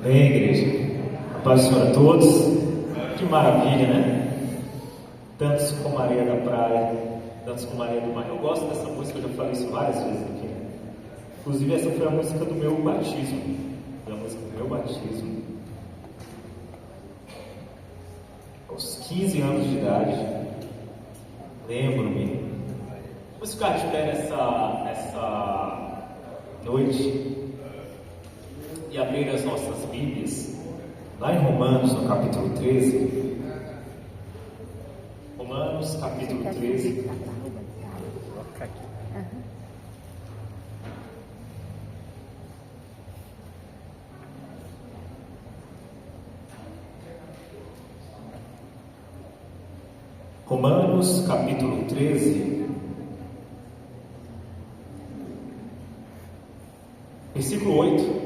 Bem, igreja, a paz do Senhor a todos. Que maravilha, né? Tantos com Maria da Praia, tantos com Maria do Mar. Eu gosto dessa música, eu já falei isso várias vezes aqui. Inclusive, essa foi a música do meu batismo. Foi a música do meu batismo. Aos 15 anos de idade, lembro-me. Vamos ficar de pé nessa noite e abrir as nossas Bíblias lá em Romanos, no capítulo 13. Romanos, capítulo 13. Romanos, capítulo 13, versículo 8.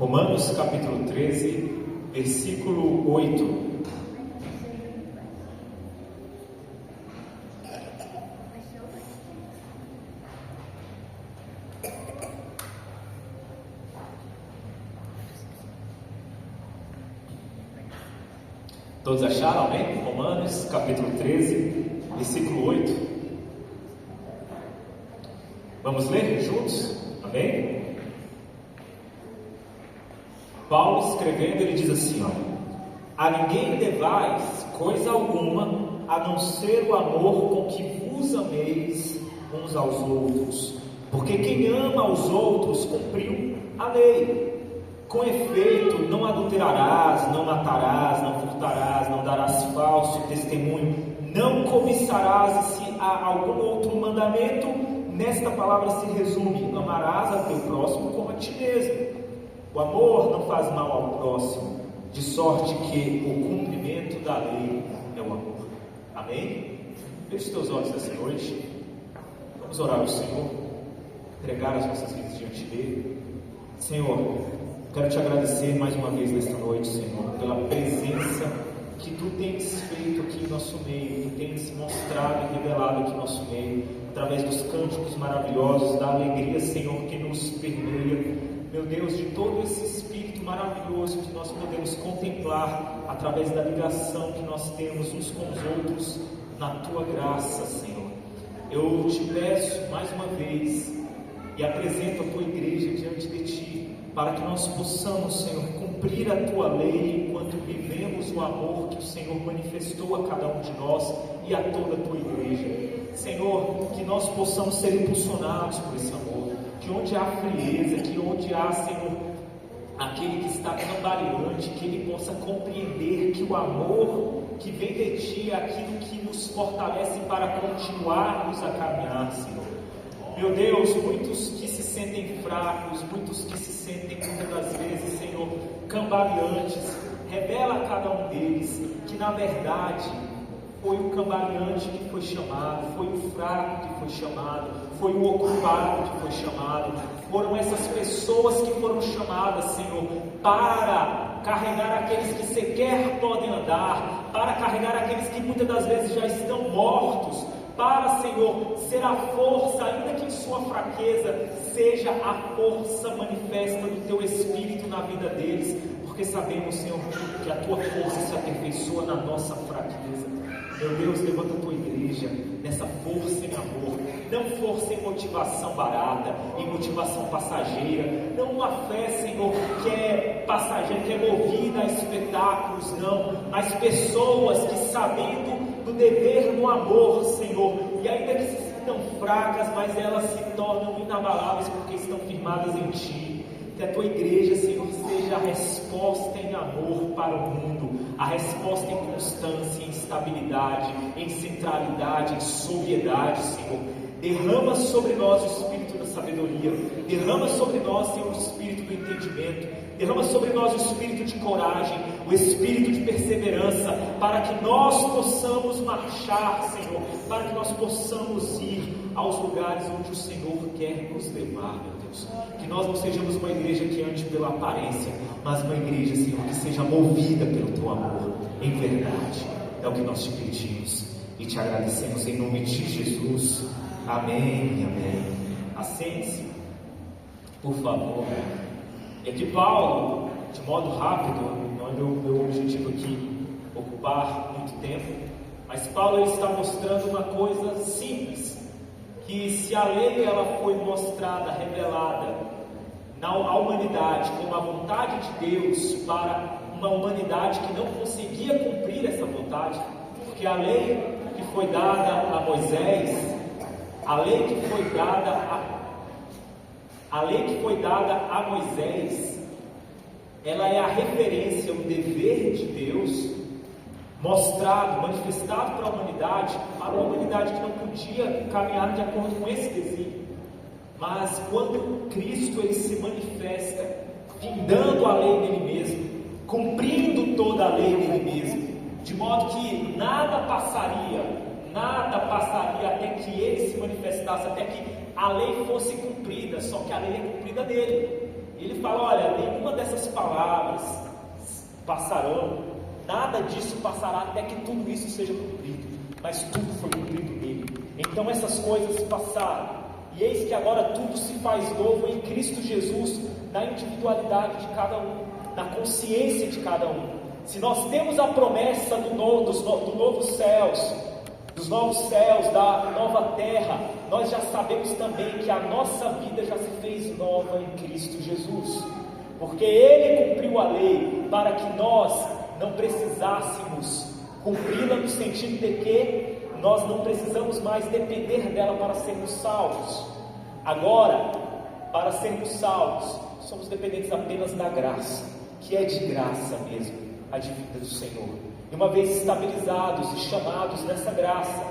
Romanos, capítulo 13, versículo 8. Todos acharam, amém? Romanos, capítulo 13, versículo 8. Vamos ler juntos? Amém? Paulo escrevendo, ele diz assim, a ninguém devais coisa alguma, a não ser o amor com que vos ameis uns aos outros, porque quem ama aos outros cumpriu a lei. Com efeito, não adulterarás, não matarás, não furtarás, não darás falso testemunho, não cobiçarás, e se há algum outro mandamento, nesta palavra se resume: amarás a teu próximo como a ti mesmo. O amor não faz mal ao próximo, de sorte que o cumprimento da lei é o amor. Amém? Feche os teus olhos essa noite. Vamos orar ao Senhor, entregar as nossas vidas diante dele. Senhor, quero te agradecer mais uma vez nesta noite, Senhor, pela presença que tu tens feito aqui em nosso meio, tu tens mostrado e revelado aqui em nosso meio, através dos cânticos maravilhosos, da alegria, Senhor, que nos permeia. Meu Deus, de todo esse Espírito maravilhoso que nós podemos contemplar através da ligação que nós temos uns com os outros na Tua graça, Senhor. Eu te peço mais uma vez e apresento a Tua igreja diante de Ti, para que nós possamos, Senhor, cumprir a Tua lei enquanto vivemos o amor que o Senhor manifestou a cada um de nós e a toda a Tua igreja. Senhor, que nós possamos ser impulsionados por esse amor. Que onde há frieza, que onde há, Senhor, aquele que está cambaleante, que ele possa compreender que o amor que vem de Ti é aquilo que nos fortalece para continuarmos a caminhar, Senhor. Meu Deus, muitos que se sentem fracos, muitos que se sentem muitas das vezes, Senhor, cambaleantes, revela a cada um deles que na verdade foi o cambaleante que foi chamado, foi o fraco que foi chamado, foi o ocupado que foi chamado. Foram essas pessoas que foram chamadas, Senhor, para carregar aqueles que sequer podem andar, para carregar aqueles que muitas das vezes já estão mortos, para, Senhor, ser a força, ainda que em sua fraqueza, seja a força manifesta do Teu Espírito na vida deles, porque sabemos, Senhor, que a Tua força se aperfeiçoa na nossa fraqueza. Meu Deus, levanta a Tua igreja nessa força em amor, não força em motivação barata, em motivação passageira, não uma fé, Senhor, que é passageira, que é movida a espetáculos, não, mas pessoas que, sabendo do dever no amor, Senhor, e ainda que se sintam fracas, mas elas se tornam inabaláveis porque estão firmadas em Ti. Que a Tua igreja, Senhor, seja a resposta em amor para o mundo, a resposta em constância, em estabilidade, em centralidade, em sobriedade, Senhor. Derrama sobre nós o Espírito da sabedoria, derrama sobre nós, Senhor, o Espírito do entendimento, derrama sobre nós o Espírito de coragem, o Espírito de perseverança, para que nós possamos marchar, Senhor, para que nós possamos ir aos lugares onde o Senhor quer nos levar, meu Deus. Que nós não sejamos uma igreja que ande pela aparência, mas uma igreja, Senhor, que seja movida pelo Teu amor, em verdade. É o que nós te pedimos e te agradecemos em nome de Jesus. Amém, amém. Assente-se, por favor. E aqui Paulo, de modo rápido, não é meu objetivo aqui ocupar muito tempo, mas Paulo ele está mostrando uma coisa simples, que se a lei ela foi mostrada, revelada à humanidade como a vontade de Deus para uma humanidade que não conseguia cumprir essa vontade, porque a lei que foi dada a Moisés, a lei que foi dada a Moisés, ela é a referência, o dever de Deus mostrado, manifestado para uma humanidade que não podia caminhar de acordo com esse desígnio. Mas quando Cristo ele se manifesta, findando a lei nele mesmo, cumprindo toda a lei nele mesmo, de modo que nada passaria até que ele se manifestasse, até que a lei fosse cumprida, só que a lei é cumprida nele. Ele fala, olha, nenhuma dessas palavras passarão, nada disso passará até que tudo isso seja cumprido, mas tudo foi cumprido nele. Então essas coisas passaram, e eis que agora tudo se faz novo em Cristo Jesus, na individualidade de cada um, na consciência de cada um. Se nós temos a promessa dos novos céus, da nova terra, nós já sabemos também que a nossa vida já se fez nova em Cristo Jesus, porque Ele cumpriu a lei para que nós não precisássemos cumpri-la, no sentido de que nós não precisamos mais depender dela para sermos salvos. Agora, para sermos salvos, somos dependentes apenas da graça, que é de graça mesmo, a divina do Senhor. E uma vez estabilizados e chamados nessa graça,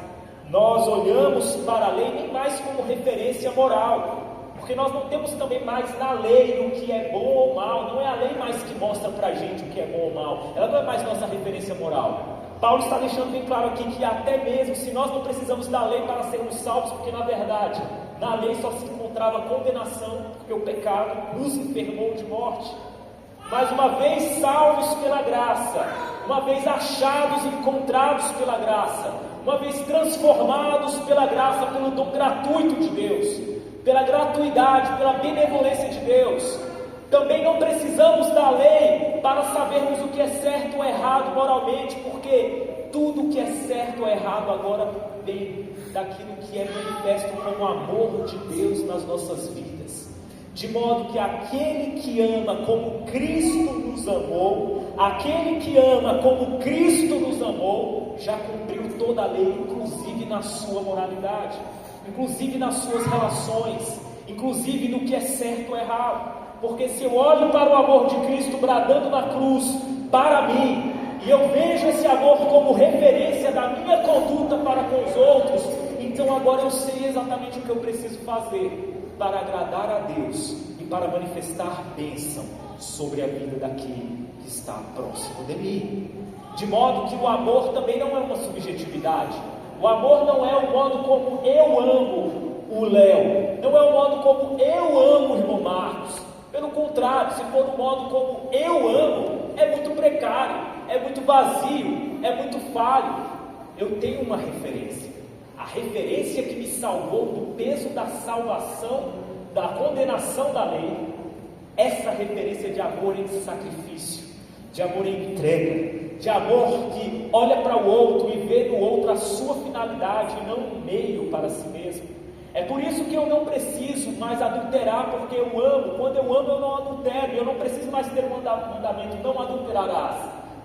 nós olhamos para a lei nem mais como referência moral, porque nós não temos também mais na lei o que é bom ou mal. Não é a lei mais que mostra para a gente o que é bom ou mal, ela não é mais nossa referência moral. Paulo está deixando bem claro aqui que até mesmo se nós não precisamos da lei para sermos salvos, porque na verdade na lei só se encontrava condenação, porque o pecado nos enfermou de morte. Mas uma vez salvos pela graça, uma vez achados e encontrados pela graça, uma vez transformados pela graça, pelo dom gratuito de Deus, pela gratuidade, pela benevolência de Deus, também não precisamos da lei para sabermos o que é certo ou errado moralmente, porque tudo que é certo ou errado agora vem daquilo que é manifesto como o amor de Deus nas nossas vidas. De modo que aquele que ama como Cristo nos amou, aquele que ama como Cristo nos amou, já cumpriu toda a lei, inclusive na sua moralidade, inclusive nas suas relações, inclusive no que é certo ou errado. Porque se eu olho para o amor de Cristo bradando na cruz para mim, e eu vejo esse amor como referência da minha conduta para com os outros, então agora eu sei exatamente o que eu preciso fazer para agradar a Deus e para manifestar bênção sobre a vida daquele que está próximo de mim. De modo que o amor também não é uma subjetividade. O amor não é o modo como eu amo o Léo, não é o modo como eu amo o irmão Marcos. Pelo contrário, se for o modo como eu amo, é muito precário, é muito vazio, é muito falho. Eu tenho uma referência, a referência que me salvou do peso da salvação, da condenação da lei. Essa referência de amor em sacrifício, de amor em entrega, de amor que olha para o outro e vê no outro a sua finalidade e não um meio para si mesmo. É por isso que eu não preciso mais adulterar, porque eu amo. Quando eu amo, eu não adultero. Eu não preciso mais ter um mandamento, não adulterarás.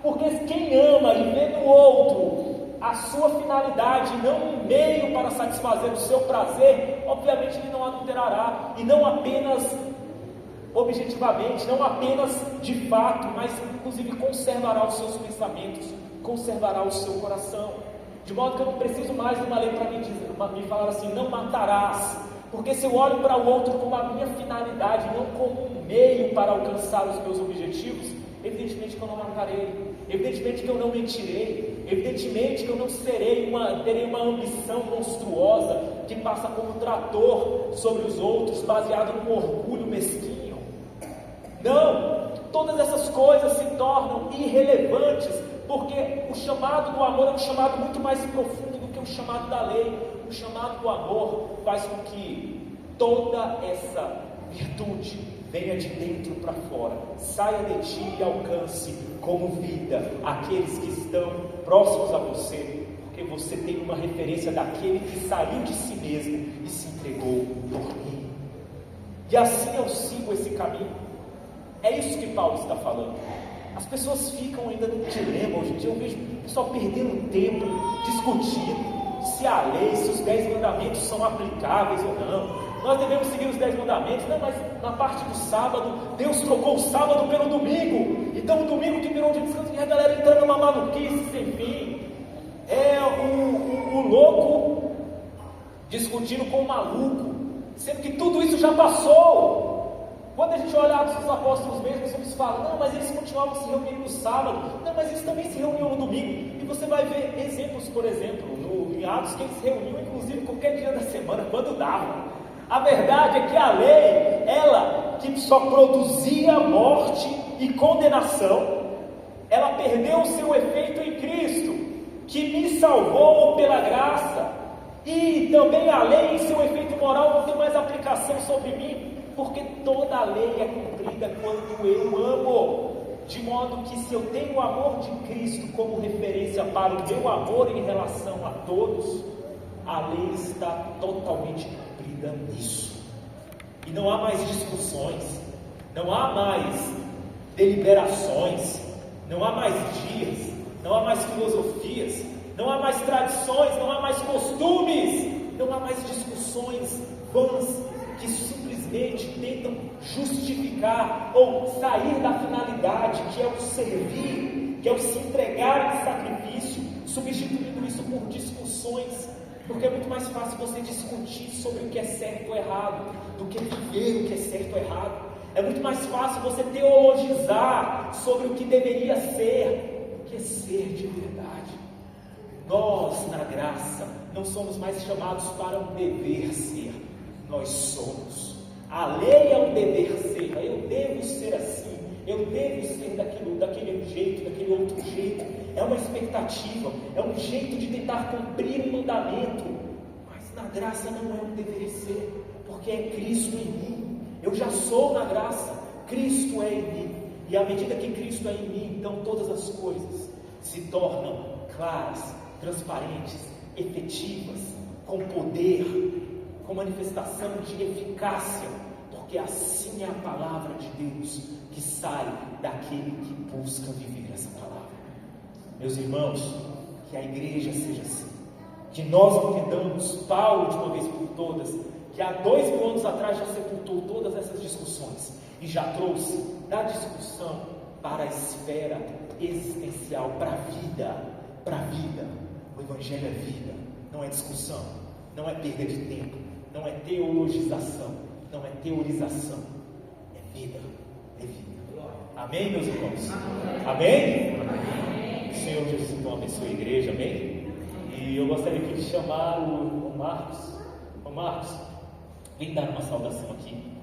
Porque quem ama e vê no outro a sua finalidade, não um meio para satisfazer o seu prazer, obviamente ele não adulterará. E não apenas objetivamente, não apenas de fato, mas inclusive conservará os seus pensamentos, conservará o seu coração. De modo que eu não preciso mais de uma lei para me falar assim, não matarás. Porque se eu olho para o outro como a minha finalidade, não como um meio para alcançar os meus objetivos, evidentemente que eu não matarei, evidentemente que eu não mentirei, evidentemente que eu não terei uma ambição monstruosa que passa como trator sobre os outros, baseado num orgulho mesquinho. Não, todas essas coisas se tornam irrelevantes, porque o chamado do amor é um chamado muito mais profundo do que o chamado da lei. O chamado do amor faz com que toda essa virtude venha de dentro para fora, saia de ti e alcance como vida aqueles que estão próximos a você, porque você tem uma referência daquele que saiu de si mesmo e se entregou por mim. E assim eu sigo esse caminho. É isso que Paulo está falando. As pessoas ficam ainda no dilema. Hoje em dia eu vejo o pessoal perdendo tempo discutindo se a lei, se os 10 mandamentos são aplicáveis ou não. Nós devemos seguir os 10 mandamentos. Não, mas na parte do sábado, Deus trocou o sábado pelo domingo. Então o domingo que virou um dia de descanso, e a galera entrando numa maluquice sem fim. É o louco discutindo com o maluco, sendo que tudo isso já passou. Quando a gente olha Atos dos Apóstolos mesmo, eles falam, não, mas eles continuavam se reunindo no sábado, não, mas eles também se reuniam no domingo. E você vai ver exemplos, por exemplo, em Atos, que eles se reuniam inclusive qualquer dia da semana, quando dava. A verdade é que a lei, ela que só produzia morte e condenação, ela perdeu o seu efeito em Cristo, que me salvou pela graça. E também a lei em seu efeito moral não tem mais aplicação sobre mim, porque toda a lei é cumprida quando eu amo, de modo que se eu tenho o amor de Cristo como referência para o meu amor em relação a todos, a lei está totalmente cumprida nisso. E não há mais discussões, não há mais deliberações, não há mais dias, não há mais filosofias, não há mais tradições, não há mais costumes, não há mais discussões vãs que simplesmente tentam justificar ou sair da finalidade, que é o servir, que é o se entregar em sacrifício, substituindo isso por discussões, porque é muito mais fácil você discutir sobre o que é certo ou errado, do que viver o que é certo ou errado. É muito mais fácil você teologizar sobre o que deveria ser, do que ser de verdade. Nós, na graça, não somos mais chamados para um dever ser, nós somos. A lei é um dever ser, eu devo ser assim, eu devo ser daquele jeito, daquele outro jeito. É uma expectativa, é um jeito de tentar cumprir um mandamento, mas na graça não é um dever ser, porque é Cristo em mim. Eu já sou na graça, Cristo é em mim, e à medida que Cristo é em mim, então todas as coisas se tornam claras, transparentes, efetivas, com poder, com manifestação de eficácia, porque assim é a palavra de Deus que sai daquele que busca viver essa palavra. Meus irmãos, que a igreja seja assim, que nós entendamos Paulo de uma vez por todas, que há 2000 anos atrás já sepultou todas essas discussões e já trouxe da discussão para a esfera existencial, para a vida. O Evangelho é vida, não é discussão, não é perda de tempo, não é teologização, não é teorização, é vida, é vida. Amém, meus irmãos? Amém? Amém? O Senhor Jesus então abençoe a igreja, amém? E eu gostaria aqui de chamar o Marcos. Ô Marcos, vem dar uma saudação aqui.